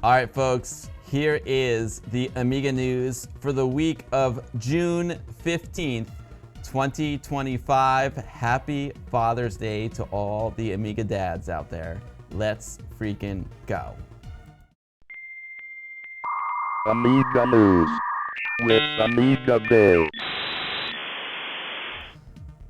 All right, folks, here is the Amiga news for the week of June 15th, 2025. Happy Father's Day to all the Amiga dads out there. Let's freaking go. Amiga News with Amiga Bill.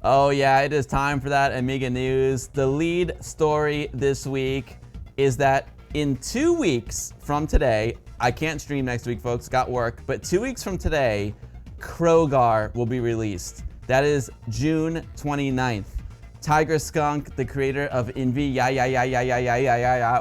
Oh yeah, it is time for that Amiga news. The lead story this week is that in 2 weeks from today, I can't stream next week, folks, got work, but 2 weeks from today, Krogarr will be released. That is June 29th. Tiger Skunk, the creator of Envy,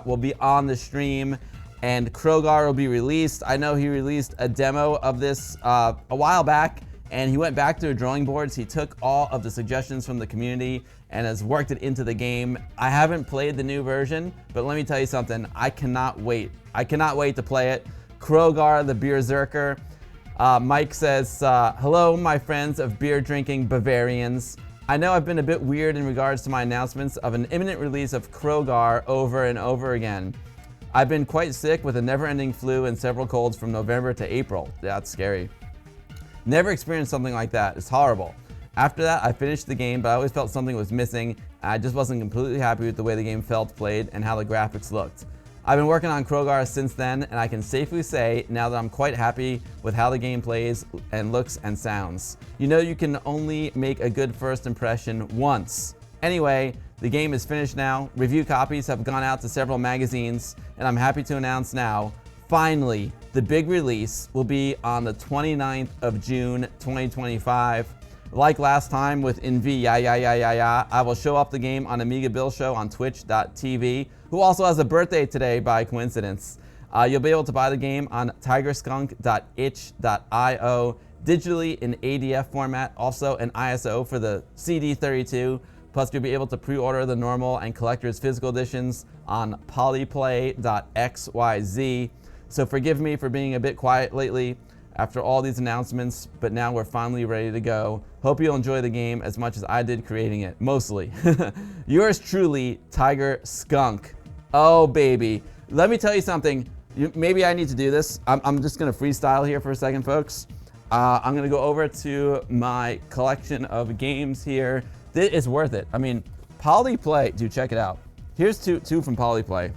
will be on the stream, and Krogarr will be released. I know he released a demo of this a while back, and he went back to the drawing boards. He took all of the suggestions from the community and has worked it into the game. I haven't played the new version, but let me tell you something. I cannot wait. I cannot wait to play it. Krogarr, the Berserker. Mike says, hello, my friends of beer drinking Bavarians. I know I've been a bit weird in regards to my announcements of an imminent release of Krogarr over and over again. I've been quite sick with a never-ending flu and several colds from November to April. That's scary. Never experienced something like that. It's horrible. After that, I finished the game, but I always felt something was missing. I just wasn't completely happy with the way the game felt played and how the graphics looked. I've been working on Krogarr since then, and I can safely say now that I'm quite happy with how the game plays and looks and sounds. You know, you can only make a good first impression once. Anyway, the game is finished now. Review copies have gone out to several magazines, and I'm happy to announce now, finally, the big release will be on the 29th of June, 2025. Like last time with Envy, I will show up the game on Amiga Bill Show on twitch.tv, who also has a birthday today by coincidence. You'll be able to buy the game on tigerskunk.itch.io, digitally in ADF format, also an ISO for the CD32. Plus, you'll be able to pre-order the normal and collector's physical editions on polyplay.xyz. So forgive me for being a bit quiet lately after all these announcements, but now we're finally ready to go. Hope you'll enjoy the game as much as I did creating it, mostly. Yours truly, Tiger Skunk. Oh, baby. Let me tell you something. Maybe I need to do this. I'm just gonna freestyle here for a second, folks. I'm gonna go over to my collection of games here. This is worth it. I mean, Polyplay, dude, check it out. Here's two from Polyplay.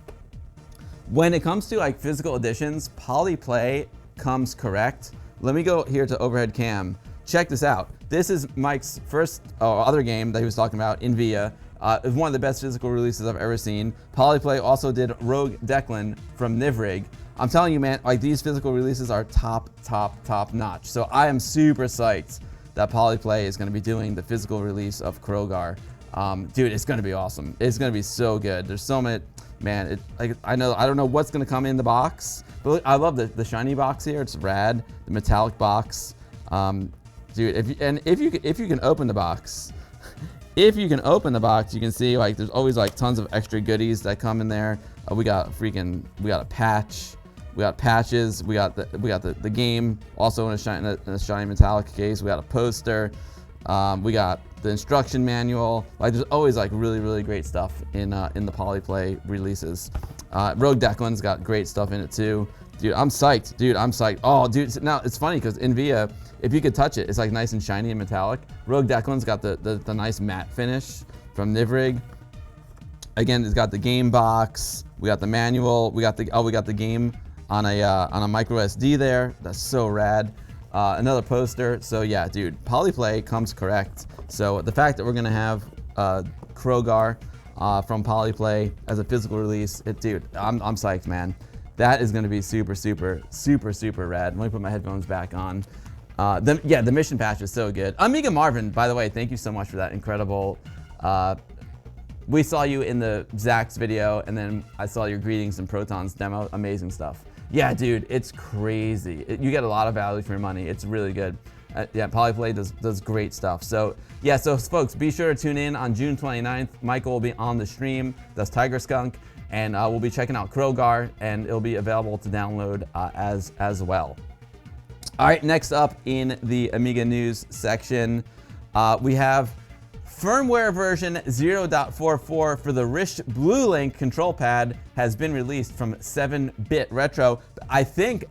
When it comes to like physical editions, Polyplay comes correct. Let me go here to overhead cam. Check this out. This is Mike's first other game that he was talking about, Invia. It's one of the best physical releases I've ever seen. Polyplay also did Rogue Declan from Nivrig. I'm telling you, man, like these physical releases are top notch. So I am super psyched that Polyplay is going to be doing the physical release of Krogarr. Dude, it's going to be awesome. It's going to be so good. There's so many, man. I don't know what's going to come in the box, but look, I love the shiny box here. It's rad. The metallic box, dude. If you can open the box, if you can open the box, you can see like there's always like tons of extra goodies that come in there. We got a patch. We got patches. We got the game also in a shiny metallic case. We got a poster. We got the instruction manual. Like there's always like really great stuff in the Polyplay releases. Rogue Declan's got great stuff in it too. Dude, I'm psyched. Dude, I'm psyched. Oh, dude, now it's funny because Invia, if you could touch it, it's like nice and shiny and metallic. Rogue Declan's got the nice matte finish from Nivrig. Again, it's got the game box. We got the manual. We got the game on a micro SD there. That's so rad. Another poster. So yeah, dude, Polyplay comes correct. So the fact that we're gonna have Krogarr from Polyplay as a physical release, dude, I'm psyched, man. That is gonna be super rad. Let me put my headphones back on. The mission patch is so good. Amiga Marvin, by the way, thank you so much for that incredible. We saw you in the Zax video, and then I saw your Greetings and Protons demo. Amazing stuff. Yeah, dude, it's crazy. You get a lot of value for your money. It's really good. Yeah, Polyplay does great stuff. So yeah, so folks, be sure to tune in on June 29th. Michael will be on the stream. That's Tiger Skunk, and we'll be checking out Krogarr, and it'll be available to download as well. All right, next up in the Amiga News section, we have Firmware version 0.44 for the Ryś BlueLink control pad has been released from 7-Bit Retro. I think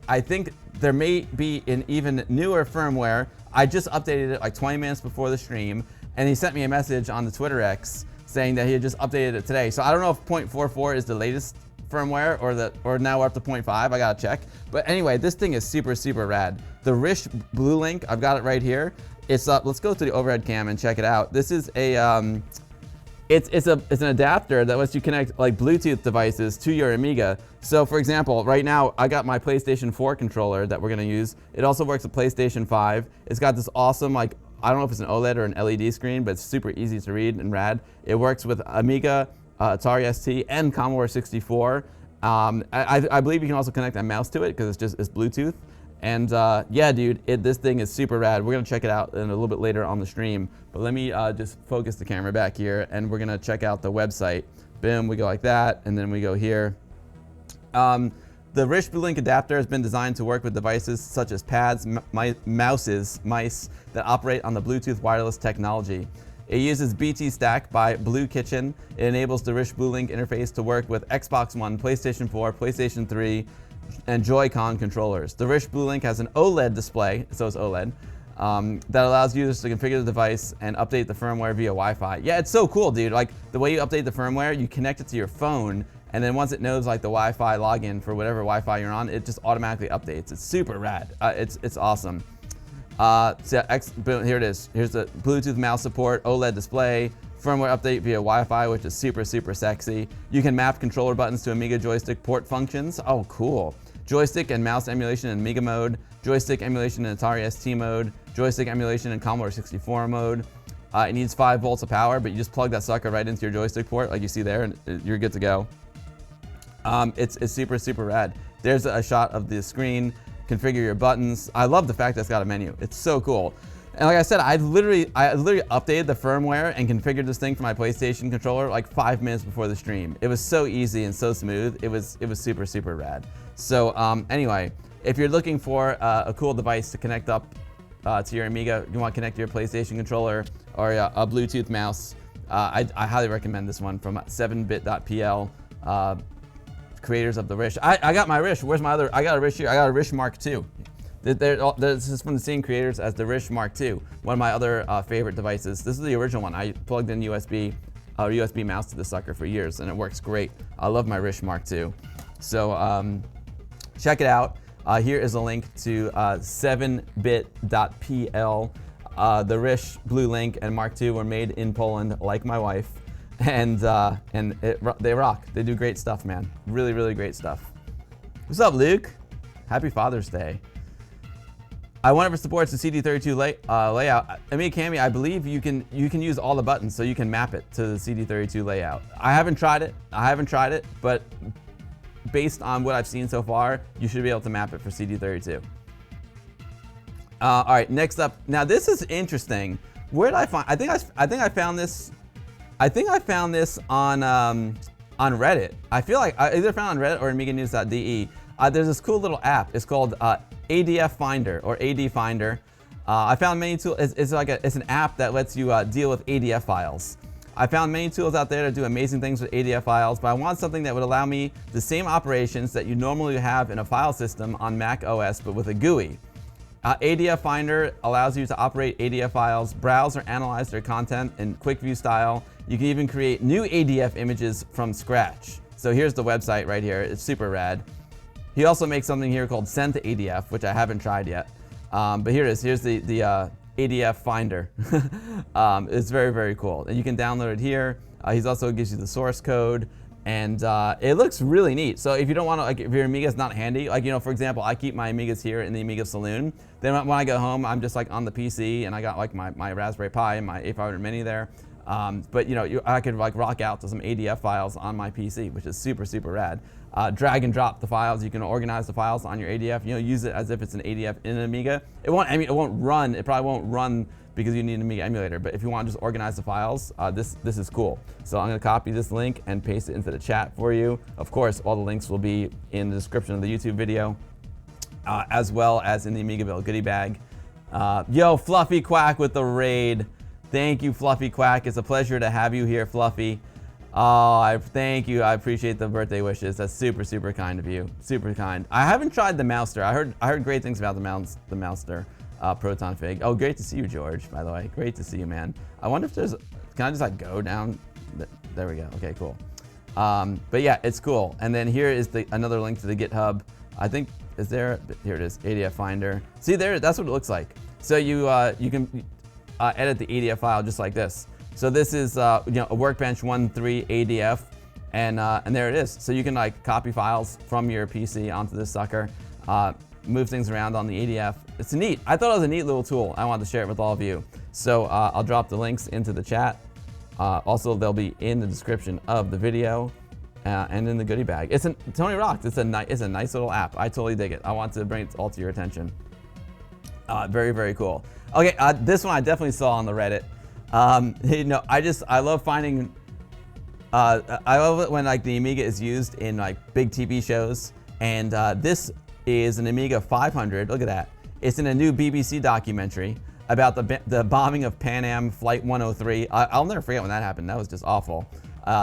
there may be an even newer firmware. I just updated it like 20 minutes before the stream, and he sent me a message on the Twitter X saying that he had just updated it today. So I don't know if 0.44 is the latest firmware or now we're up to 0.5. I gotta check. But anyway, this thing is super, super rad. The Ryś BlueLink, I've got it right here. It's up. Let's go to the overhead cam and check it out. This is a it's an adapter that lets you connect like Bluetooth devices to your Amiga. So for example, right now I got my PlayStation 4 controller that we're gonna use. It also works with PlayStation 5. It's got this awesome, like, I don't know if it's an OLED or an LED screen, but it's super easy to read and rad. It works with Amiga, Atari ST, and Commodore 64. I believe you can also connect a mouse to it because it's Bluetooth. And yeah, dude, this thing is super rad. We're gonna check it out in a little bit later on the stream. But let me just focus the camera back here, and we're gonna check out the website. Boom, we go like that, and then we go here. The Ryś BlueLink adapter has been designed to work with devices such as pads, mice that operate on the Bluetooth wireless technology. It uses BT Stack by Blue Kitchen. It enables the Ryś BlueLink interface to work with Xbox One, PlayStation 4, PlayStation 3, and Joy-Con controllers. The Ryś BlueLink has an OLED display, so it's OLED, that allows users to configure the device and update the firmware via Wi-Fi. Yeah, it's so cool, dude. Like, the way you update the firmware, you connect it to your phone, and then once it knows like the Wi-Fi login for whatever Wi-Fi you're on, it just automatically updates. It's super rad. It's awesome. So boom, here it is. Here's the Bluetooth mouse support, OLED display, firmware update via Wi-Fi, which is super, super sexy. You can map controller buttons to Amiga joystick port functions. Oh, cool. Joystick and mouse emulation in Amiga mode, joystick emulation in Atari ST mode, joystick emulation in Commodore 64 mode. It needs 5 volts of power, but you just plug that sucker right into your joystick port, like you see there, and you're good to go. It's super, super rad. There's a shot of the screen. Configure your buttons. I love the fact that it's got a menu. It's so cool. And like I said, I literally updated the firmware and configured this thing for my PlayStation controller like 5 minutes before the stream. It was so easy and so smooth. It was super, super rad. So anyway, if you're looking for a cool device to connect up to your Amiga, you want to connect your PlayStation controller or a Bluetooth mouse, I highly recommend this one from 7bit.pl. Creators of the Ryś. I got my Ryś. Where's my other? I got a Ryś here. I got a Ryś Mark II. This is from the same creators as the Ryś Mark II, one of my other favorite devices. This is the original one. I plugged in USB mouse to the sucker for years, and it works great. I love my Ryś Mark II. So check it out. Here is a link to 7bit.pl. The Ryś BlueLink and Mark II were made in Poland, like my wife, and they rock. They do great stuff, man. Really, really great stuff. What's up, Luke? Happy Father's Day. I wonder if it supports the CD32 layout. Amiga Cami, I believe you can use all the buttons, so you can map it to the CD32 layout. I haven't tried it, but based on what I've seen so far, you should be able to map it for CD32. All right, next up. Now this is interesting. Where did I find? I think I found this. I think I found this on Reddit. I feel like I either found on Reddit or AmigaNews.de. There's this cool little app. It's called ADFinder or ADFinder. I found many tools. It's an app that lets you deal with ADF files. I found many tools out there to do amazing things with ADF files, but I want something that would allow me the same operations that you normally have in a file system on Mac OS, but with a GUI. ADFinder allows you to operate ADF files, browse or analyze their content in quick view style. You can even create new ADF images from scratch. So here's the website right here. It's super rad. He also makes something here called Send to ADF, which I haven't tried yet. But here it is. Here's the ADF Finder. It's very, very cool. And you can download it here. He's also gives you the source code. And it looks really neat. So if you don't want to, like, if your Amiga's not handy, like, you know, for example, I keep my Amigas here in the Amiga Saloon. Then when I go home, I'm just like on the PC, and I got like my Raspberry Pi and my A500 Mini there. But you know, I could like rock out to some ADF files on my PC, which is super, super rad. Drag and drop the files. You can organize the files on your ADF. You know, use it as if it's an ADF in an Amiga. It won't run. It probably won't run because you need an Amiga emulator. But if you want to just organize the files, this is cool. So I'm going to copy this link and paste it into the chat for you. Of course, all the links will be in the description of the YouTube video, as well as in the AmigaBill goodie bag. Yo, Fluffy Quack with the raid. Thank you, Fluffy Quack. It's a pleasure to have you here, Fluffy. Oh, thank you. I appreciate the birthday wishes. That's super, super kind of you. Super kind. I haven't tried the Mouster. I heard great things about the Mouster Proton Fig. Oh, great to see you, George, by the way. Great to see you, man. I wonder if there's, can I just like go down? There we go. Okay, cool. But yeah, it's cool. And then here is another link to the GitHub. I think, is there, here it is, ADFinder. See there, that's what it looks like. So you can edit the ADF file just like this. So this is a Workbench 1.3 ADF, and there it is. So you can like copy files from your PC onto this sucker, move things around on the ADF. It's neat. I thought it was a neat little tool. I wanted to share it with all of you. So I'll drop the links into the chat. Also, they'll be in the description of the video and in the goodie bag. Tony rocks. It's a nice little app. I totally dig it. I want to bring it all to your attention. Very, very cool. Okay, this one I definitely saw on the Reddit. I love finding, I love it when like the Amiga is used in like big TV shows, and this is an Amiga 500. Look at that. It's in a new BBC documentary about the bombing of Pan Am Flight 103. I'll never forget when that happened. That was just awful.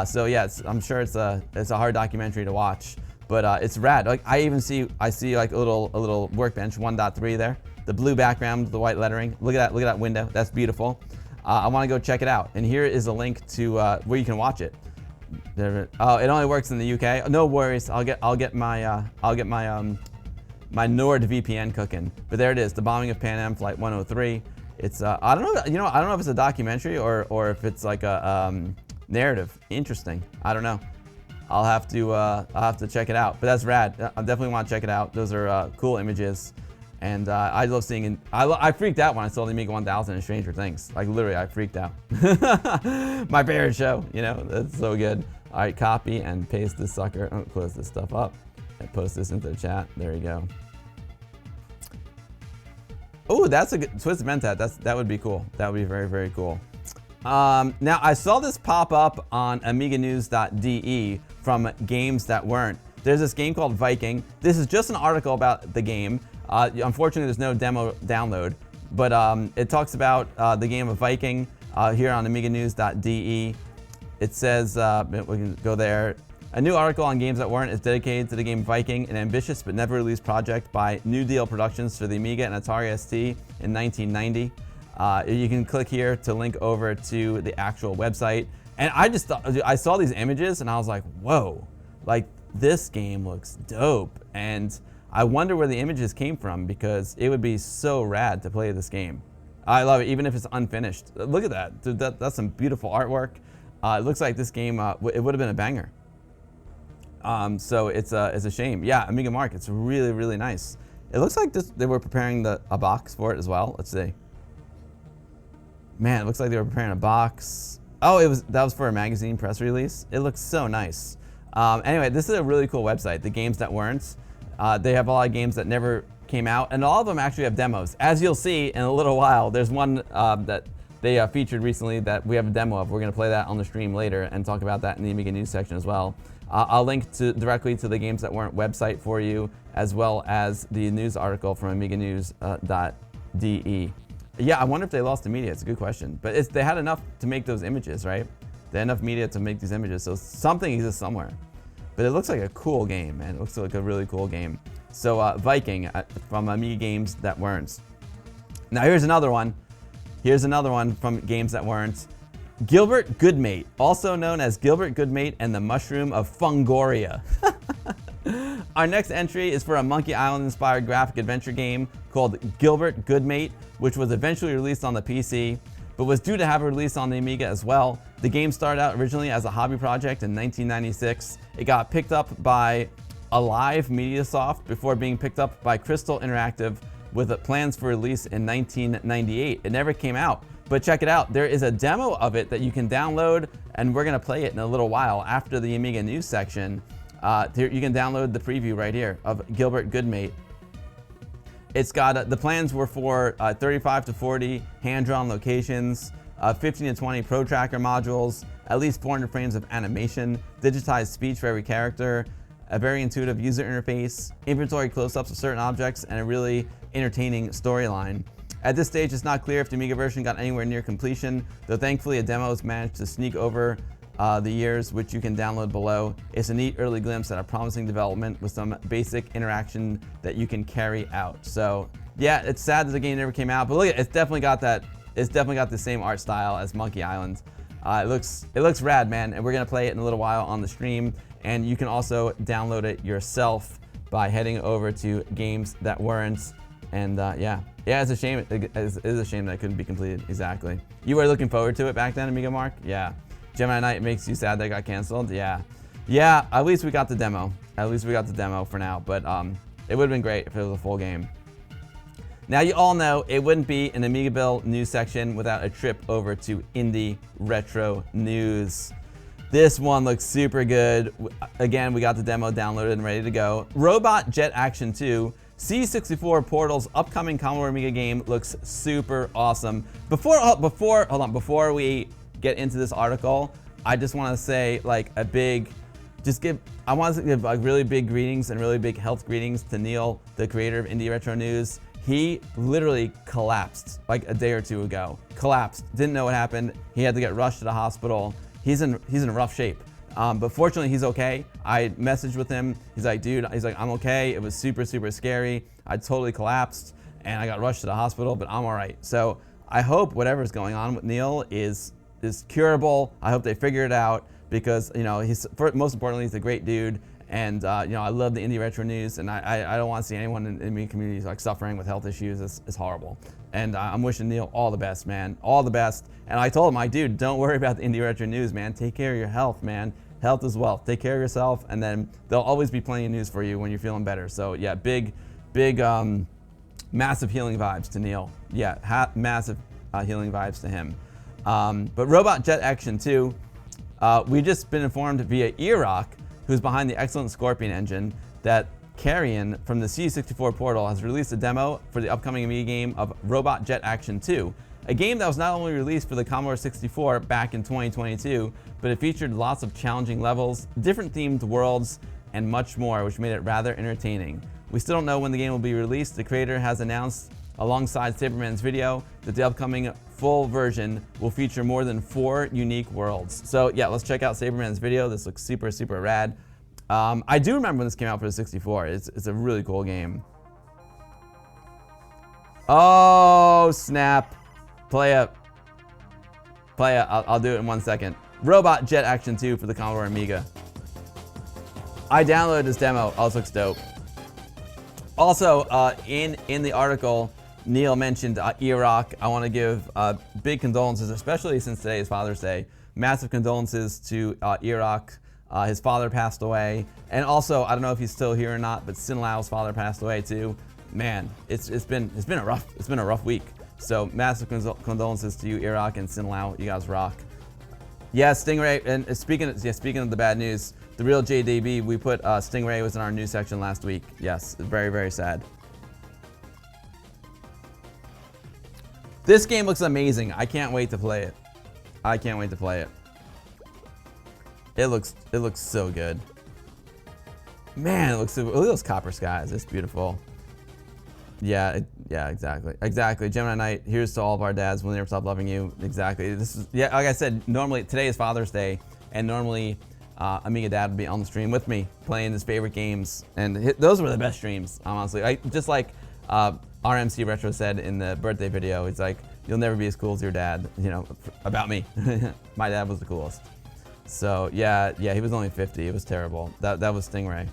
So yeah, I'm sure it's a hard documentary to watch, but it's rad. Like I see like a little Workbench 1.3 there. The blue background, the white lettering. Look at that window. That's beautiful. I want to go check it out. And here is a link to where you can watch it. Oh, it only works in the UK. No worries. I'll get my my NordVPN cooking. But there it is. The bombing of Pan Am Flight 103. It's I don't know. I don't know if it's a documentary or if it's like a narrative. Interesting. I don't know. I'll have to check it out. But that's rad. I definitely want to check it out. Those are cool images. And I love seeing, I freaked out when I saw the Amiga 1000 and Stranger Things. Like literally, I freaked out. My favorite show, that's so good. All right, copy and paste this sucker. Oh, close this stuff up and post this into the chat. There you go. Oh, that's a good, Twisted Mentat, that would be cool. That would be very, very cool. Now, I saw this pop up on AmigaNews.de from Games That Weren't. There's this game called Viking. This is just an article about the game. Unfortunately, there's no demo download, but it talks about the game of Viking here on AmigaNews.de. It says, we can go there. A new article on Games That Weren't is dedicated to the game Viking, an ambitious but never released project by New Deal Productions for the Amiga and Atari ST in 1990. You can click here to link over to the actual website. And I saw these images and I was like, whoa, like this game looks dope. And I wonder where the images came from because it would be so rad to play this game. I love it, even if it's unfinished. Look at that, dude, that's some beautiful artwork. It looks like this game, it would have been a banger. So it's a shame. Yeah, Amiga Mark, it's really, really nice. It looks like they were preparing a box for it as well. Let's see. Man, it looks like they were preparing a box. Oh, that was for a magazine press release. It looks so nice. Anyway, this is a really cool website, the Games That Weren't. They have a lot of games that never came out, and all of them actually have demos. As you'll see in a little while, there's one that they featured recently that we have a demo of. We're going to play that on the stream later and talk about that in the Amiga News section as well. I'll link directly to the Games That Weren't website for you, as well as the news article from AmigaNews.de. Yeah, I wonder if they lost the media. It's a good question. But they had enough to make those images, right? They had enough media to make these images, so something exists somewhere. But it looks like a cool game, man. It looks like a really cool game. So Viking from Amiga Games That Weren't. Now here's another one. Here's another one from Games That Weren't. Gilbert Goodmate, also known as Gilbert Goodmate and the Mushroom of Fungoria. Our next entry is for a Monkey Island-inspired graphic adventure game called Gilbert Goodmate, which was eventually released on the PC, but was due to have a release on the Amiga as well. The game started out originally as a hobby project in 1996. It got picked up by Alive Mediasoft before being picked up by Crystal Interactive with plans for release in 1998. It never came out, but check it out. There is a demo of it that you can download, and we're gonna play it in a little while after the Amiga News section. You can download the preview right here of Gilbert Goodmate. It's got, the plans were for 35 to 40 hand-drawn locations, 15 to 20 Pro Tracker modules, at least 400 frames of animation, digitized speech for every character, a very intuitive user interface, inventory close-ups of certain objects, and a really entertaining storyline. At this stage, it's not clear if the Amiga version got anywhere near completion, though thankfully a demo has managed to sneak over the years, which you can download below. It's a neat early glimpse at a promising development with some basic interaction that you can carry out. So yeah, it's sad that the game never came out, but look at it, it's definitely got that. It's definitely got the same art style as Monkey Island. It looks rad, man, and we're gonna play it in a little while on the stream. And you can also download it yourself by heading over to Games That Weren't. And yeah, it's a shame. It is a shame that it couldn't be completed. Exactly. You were looking forward to it back then, Amiga Mark? Yeah. Gemini Knight makes you sad that it got canceled? Yeah. Yeah, at least we got the demo. At least we got the demo for now, but it would have been great if it was a full game. Now you all know it wouldn't be an AmigaBill news section without a trip over to Indie Retro News. This one looks super good. Again, we got the demo downloaded and ready to go. Robot Jet Action 2, C64 Portal's upcoming Commodore Amiga game looks super awesome. Before we get into this article, I just want to say like I want to give really big greetings and really big health greetings to Neil, the creator of Indie Retro News. He literally collapsed like a day or two ago. Collapsed, didn't know what happened. He had to get rushed to the hospital. He's in rough shape. But fortunately, he's okay. I messaged with him. He's like, dude, I'm okay. It was super, super scary. I totally collapsed and I got rushed to the hospital, but I'm all right. So I hope whatever's going on with Neil is curable. I hope they figure it out because, you know, most importantly, he's a great dude. And, you know, I love the Indie Retro News, and I don't want to see anyone in the community like suffering with health issues. It's horrible. And I'm wishing Neil all the best, man. All the best. And I told him, like, dude, don't worry about the Indie Retro News, man. Take care of your health, man. Health is wealth. Take care of yourself, and then there'll always be plenty of news for you when you're feeling better. So, yeah, big, massive healing vibes to Neil. Yeah, massive healing vibes to him. But Robot Jet Action 2, we've just been informed via eRock, who's behind the excellent Scorpion engine, that Carrion from the C64 Portal has released a demo for the upcoming Amiga game of Robot Jet Action 2, a game that was not only released for the Commodore 64 back in 2022, but it featured lots of challenging levels, different themed worlds, and much more, which made it rather entertaining. We still don't know when the game will be released. The creator has announced, alongside Saberman's video, that the upcoming full version will feature more than 4 unique worlds. So yeah, let's check out Saberman's video. This looks super, super rad. I do remember when this came out for the 64. It's a really cool game. Oh, snap. Play it. I'll do it in 1 second. Robot Jet Action 2 for the Commodore Amiga. I downloaded this demo. Oh, this looks dope. Also, in the article, Neil mentioned eRock. I want to give big condolences, especially since today is Father's Day. Massive condolences to eRock. His father passed away, and also I don't know if he's still here or not, but Sin Lao's father passed away too. Man, it's been a rough week. So massive condolences to you, eRock and Sin Lao. You guys rock. Yeah, Stingray. And speaking of the bad news, the real JDB. We put Stingray was in our news section last week. Yes, very, very sad. This game looks amazing. I can't wait to play it. It looks so good. Man, it looks so, look at those copper skies. It's beautiful. Yeah, exactly. Gemini Knight, here's to all of our dads. We'll never stop loving you. Exactly. This is, yeah, like I said, normally today is Father's Day, and normally Amiga Dad would be on the stream with me playing his favorite games, and those were the best streams, honestly. Just like RMC Retro said in the birthday video, it's like, you'll never be as cool as your dad, you know, about me. My dad was the coolest. So yeah, he was only 50. It was terrible. That was Stingray.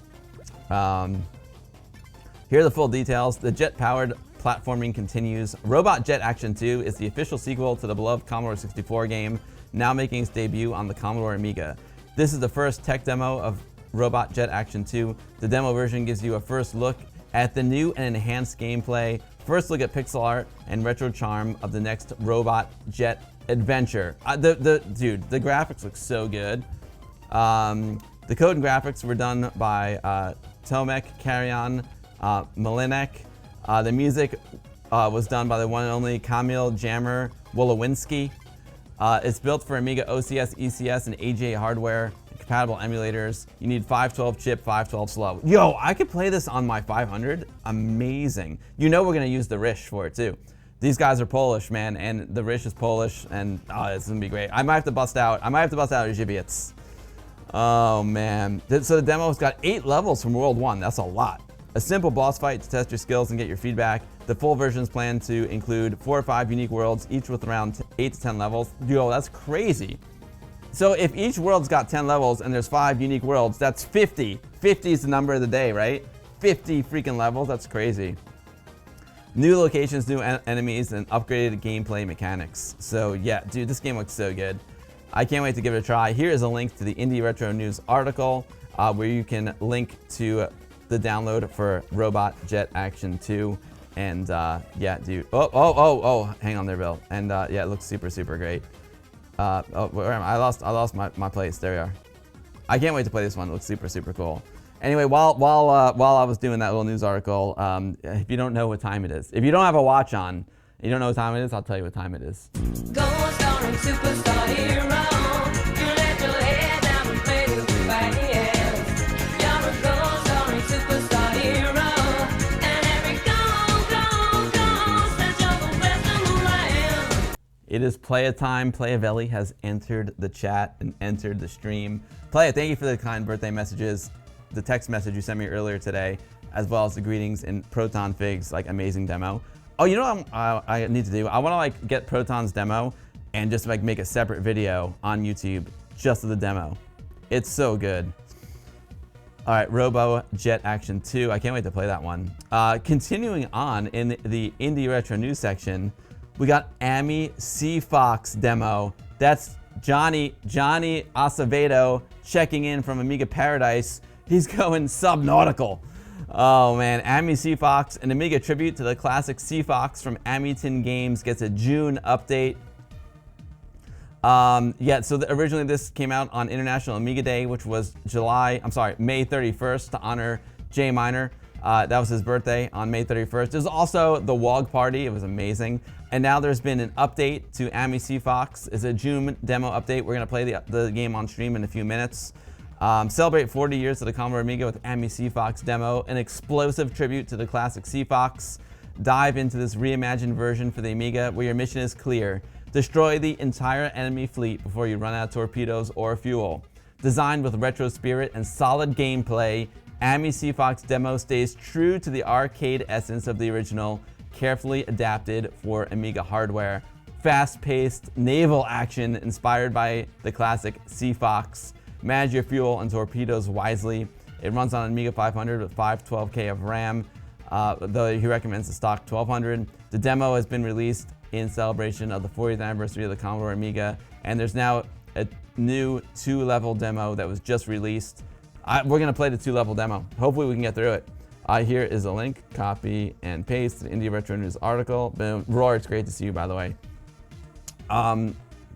Here are the full details. The jet-powered platforming continues. Robot Jet Action 2 is the official sequel to the beloved Commodore 64 game, now making its debut on the Commodore Amiga. This is the first tech demo of Robot Jet Action 2. The demo version gives you a first look at the new and enhanced gameplay, first look at pixel art and retro charm of the next Robot Jet adventure. Dude, the graphics look so good. The code and graphics were done by Tomek Carrion Malinek. The music was done by the one and only Kamil Jammer Wolowinski. It's built for Amiga OCS, ECS, and AJ hardware, compatible emulators. You need 512 chip, 512 slow. Yo, I could play this on my 500. Amazing. You know we're gonna use the Ryś for it too. These guys are Polish, man, and the Ryś is Polish, and it's gonna be great. I might have to bust out Żywiec. Oh man. So the demo's got 8 levels from World 1. That's a lot. A simple boss fight to test your skills and get your feedback. The full version is planned to include 4 or 5 unique worlds, each with around 8 to 10 levels. Yo, that's crazy. So if each world's got 10 levels and there's 5 unique worlds, that's 50. 50 is the number of the day, right? 50 freaking levels, that's crazy. New locations, new enemies, and upgraded gameplay mechanics. So yeah, dude, this game looks so good. I can't wait to give it a try. Here is a link to the Indie Retro News article where you can link to the download for Robot Jet Action 2. And yeah, dude. Oh, hang on there, Bill. And yeah, it looks super, super great. Where am I? I lost my place. There we are. I can't wait to play this one. It looks super, super cool. Anyway, while I was doing that little news article, if you don't know what time it is, if you don't have a watch on, you don't know what time it is, I'll tell you what time it is. Go starring superstar hero. You let your head down and play with your fans. You're a go starring superstar hero. And every go sets your best in the land. It is Playa time. Playavelli has entered the chat and entered the stream. Playa, thank you for the kind birthday messages. The text message you sent me earlier today, as well as the greetings in Proton Fig's like amazing demo. Oh, you know what I need to do? I want to like get Proton's demo and just like make a separate video on YouTube just of the demo. It's so good. All right, Robo Jet Action 2. I can't wait to play that one. Continuing on in the Indie Retro News section, we got AmiSeaFox demo. That's Johnny Acevedo checking in from Amiga Paradise. He's going subnautical. Oh man, AmiSeaFox, an Amiga tribute to the classic Seafox from Amiton Games, gets a June update. Yeah, so originally this came out on International Amiga Day, which was May 31st to honor Jay Miner. That was his birthday on May 31st. There's also the WOG party. It was amazing. And now there's been an update to AmiSeaFox. It's a June demo update. We're gonna play the game on stream in a few minutes. Celebrate 40 years of the Commodore Amiga with AmiSeaFox demo, an explosive tribute to the classic Seafox. Dive into this reimagined version for the Amiga where your mission is clear. Destroy the entire enemy fleet before you run out of torpedoes or fuel. Designed with retro spirit and solid gameplay, AmiSeaFox demo stays true to the arcade essence of the original, carefully adapted for Amiga hardware. Fast-paced naval action inspired by the classic Seafox. Manage your fuel and torpedoes wisely. It runs on an Amiga 500 with 512K of RAM, though he recommends the stock 1200. The demo has been released in celebration of the 40th anniversary of the Commodore Amiga, and there's now a new 2-level demo that was just released. We're gonna play the 2-level demo. Hopefully we can get through it. Here is a link, copy and paste the Indie Retro News article. Boom. Roar, it's great to see you, by the way.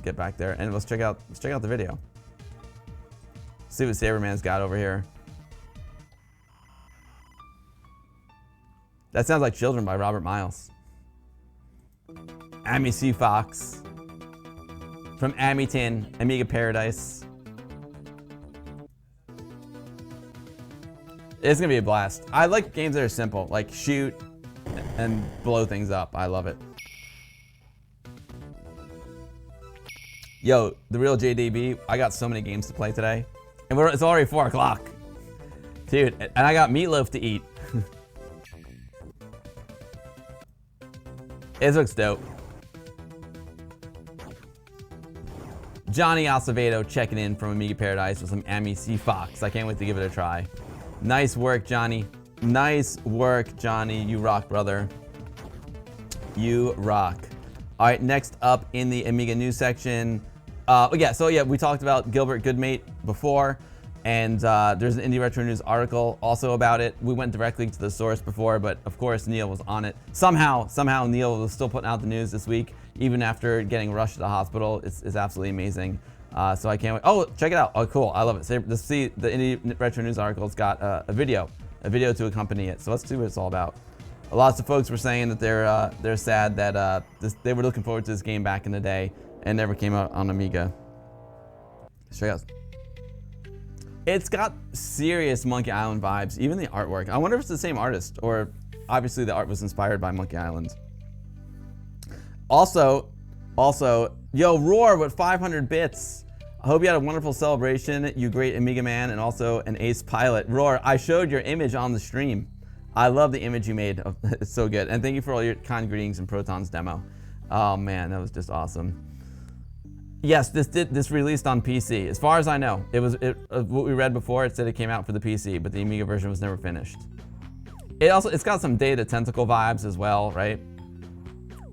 Get back there and let's check out the video. See what Saberman's got over here. That sounds like Children by Robert Miles. AmiSeaFox from Amiton, Amiga Paradise. It's gonna be a blast. I like games that are simple, like shoot and blow things up. I love it. Yo, the real JDB, I got so many games to play today. And it's already 4 o'clock. Dude, and I got meatloaf to eat. It looks dope. Johnny Acevedo checking in from Amiga Paradise with some AmiSeaFox. I can't wait to give it a try. Nice work, Johnny. Nice work, Johnny. You rock, brother. You rock. All right, next up in the Amiga news section. We talked about Gilbert Goodmate before, and there's an Indie Retro News article also about it. We went directly to the source before, but of course Neil was on it. Somehow Neil was still putting out the news this week, even after getting rushed to the hospital. It's absolutely amazing. So I can't wait. Oh, check it out. Oh, cool. I love it. So, see, the Indie Retro News article's got a video to accompany it. So let's see what it's all about. Lots of folks were saying that they're sad that they were looking forward to this game back in the day and never came out on Amiga. Check out. It's got serious Monkey Island vibes, even the artwork. I wonder if it's the same artist, or obviously the art was inspired by Monkey Island. Also, yo, Roar with 500 bits. I hope you had a wonderful celebration, you great Amiga man, and also an ace pilot. Roar, I showed your image on the stream. I love the image you made. It's so good. And thank you for all your kind greetings in Proton's demo. Oh man, that was just awesome. Yes, this released on PC. As far as I know, what we read before, it said it came out for the PC, but the Amiga version was never finished. It's got some Data Tentacle vibes as well, right?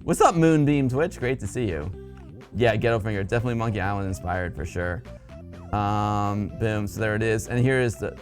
What's up, Moonbeam Twitch? Great to see you. Yeah, Ghetto Finger, definitely Monkey Island inspired for sure. Boom, so there it is. And here is the,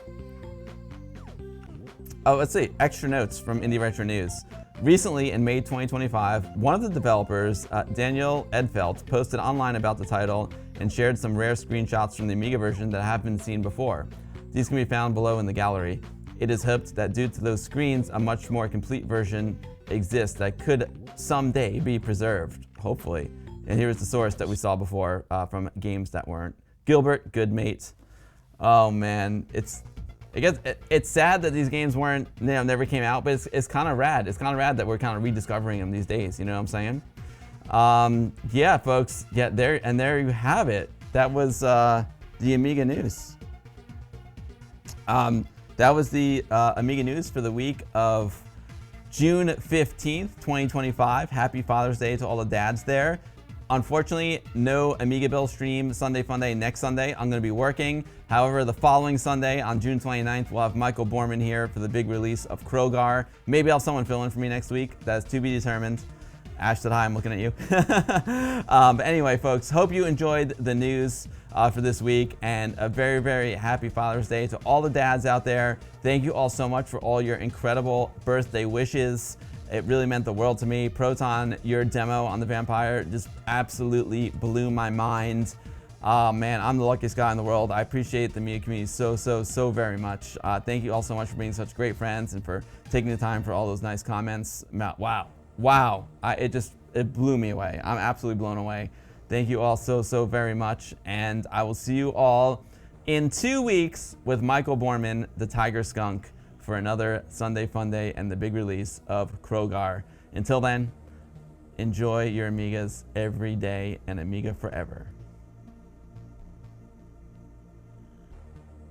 oh, let's see, extra notes from Indie Retro News. Recently, in May 2025, one of the developers, Daniel Edfeld, posted online about the title and shared some rare screenshots from the Amiga version that haven't been seen before. These can be found below in the gallery. It is hoped that due to those screens, a much more complete version exists that could someday be preserved, hopefully. And here's the source that we saw before from Games That Weren't. Gilbert Goodmate. Oh man, it's sad that these games weren't, never came out, but it's kind of rad. It's kind of rad that we're kind of rediscovering them these days. You know what I'm saying? Yeah, folks. Yeah, there you have it. That was the Amiga news. That was the Amiga news for the week of June 15th, 2025. Happy Father's Day to all the dads there. Unfortunately, no AmigaBill stream Sunday Funday next Sunday. I'm going to be working. However, the following Sunday on June 29th, we'll have Michael Borman here for the big release of Krogarr. Maybe I'll have someone fill in for me next week. That's to be determined. Ash said hi, I'm looking at you. But anyway, folks, hope you enjoyed the news for this week, and a very, very happy Father's Day to all the dads out there. Thank you all so much for all your incredible birthday wishes. It really meant the world to me. Proton, your demo on the Vampire just absolutely blew my mind. Oh man, I'm the luckiest guy in the world. I appreciate the Amiga community so very much. Thank you all so much for being such great friends and for taking the time for all those nice comments. Wow. It blew me away. I'm absolutely blown away. Thank you all so very much. And I will see you all in 2 weeks with Michael Borman, the Tiger Skunk, for another Sunday Fun Day and the big release of Krogarr. Until then, enjoy your Amigas every day and Amiga forever.